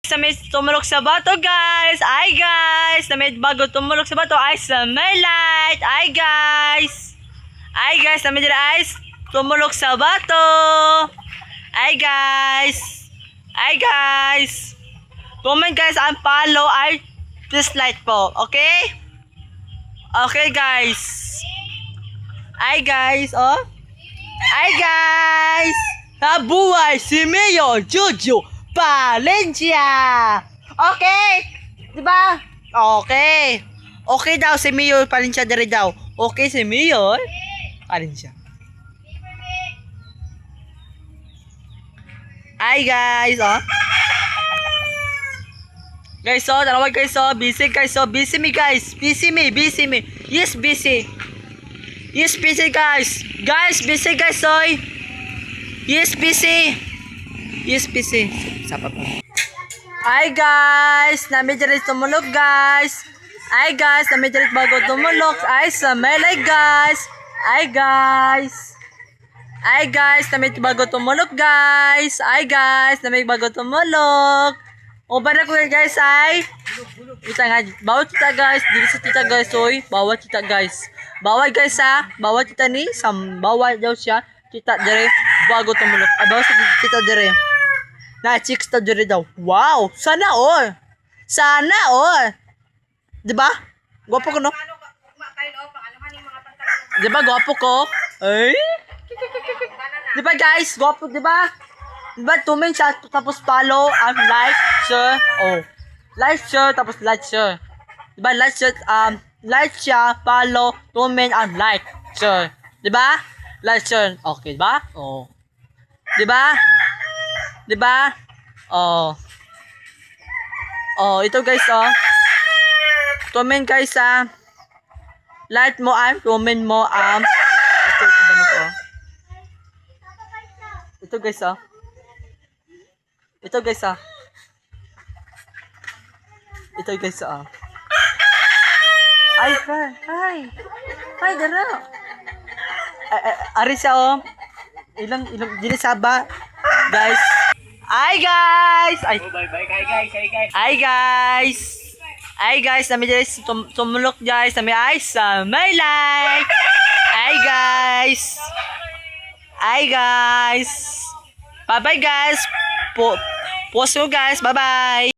Sa may tumulok sa bato, guys. Ay, guys. Na may bago tumulok sa bato. Ay, sa may light. Ay, guys. Ay, guys. Na may ice tumulok sa bato. Ay, guys. Ay, guys. Comment, guys. Ang follow ay please like po. Okay? Okay, guys. Ay, guys. Oh. Ay, guys. Nabuhay si Mayor Jojo Valencia. Okay? Diba? Okay. Okay daw si Mayor Valencia dire daw. Okay si Mayor Valencia. Hi guys, oh. Guys, oh, tawag guys, oh. Busy guys, oh. Busy me guys. Busy me. Yes, busy. Yes, busy guys. Guys, busy guys, oy. Yes, busy. Yes, busy. Sapa pa. Hi guys, namidyarit tumulog guys. Hi guys, namidyarit bago tumulog. Ay sa melay guys. Hi guys. Hi guys, namidyarit bago tumulog guys. Hi guys, namidyarit bago tumulog. O ba na ko guys ay? Kita nga, bawal kita guys. Dili sa tita guys, oy. Bawal kita guys. Bawal guys ha. Bawal kita ni. Bawal daw siya. Kita dire bago tumulog. Bawal sa tita dire. Na chicks ta dire daw. Wow! Sana all. Sana all. 'Di ba? Gwapo ko no? 'Di ba gwapo ko? Ay. 'Di ba guys? Gwapo 'di ba? 'Di ba tumin siya tapos follow and like, share. Oh. Like, share tapos like, share. 'Di ba? Like siya, follow, tumin and like, share. 'Di ba? Like, share. Okay, 'di ba? Oh. 'Di ba? Diba? Oh. Oh, ito guys, oh. Comment guys, ah. Like mo, comment mo, ito, iba na ko. Ito guys, oh. Ito guys, ah. Ito guys, ah. Ay, hi. Hi, dara. Ari siya, oh. Ilang, dinisaba. Guys. Hi guys! Ay. Oh, bye bye. Hi guys. Hi guys! Hi guys! Nami guys tumulok guys. Nami ice sa may light. Hi guys! Hi guys! Bye bye guys! Post ko guys. Bye bye!